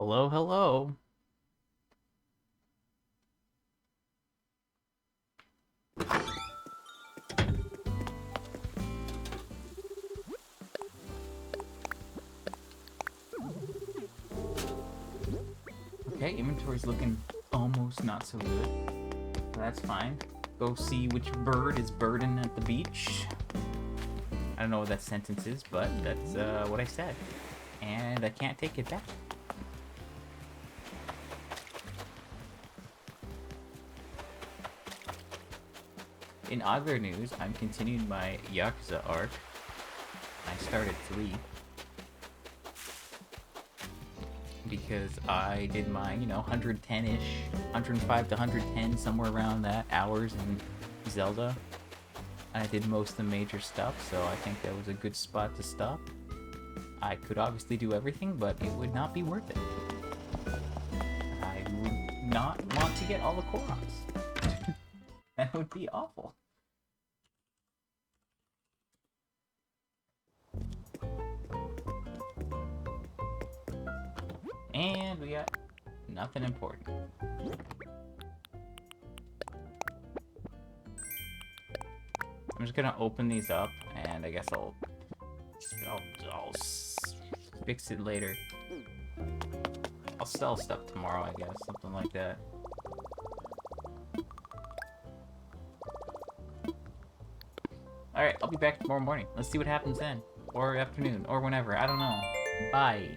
Hello, hello. Okay, inventory's looking almost not so good. So that's fine. Go see which bird is birding at the beach. I don't know what that sentence is, but that's what I said. And I can't take it back. In other news, I'm continuing my Yakuza arc. I started 3. Because I did my, 110-ish, 105 to 110, somewhere around that, hours in Zelda. I did most of the major stuff, so I think that was a good spot to stop. I could obviously do everything, but it would not be worth it. I would not want to get all the Korons. That would be awful. And we got nothing important. I'm just gonna open these up, and I guess I'll fix it later. I'll sell stuff tomorrow, I guess, something like that. Alright, I'll be back tomorrow morning. Let's see what happens then. Or afternoon, or whenever, I don't know. Bye.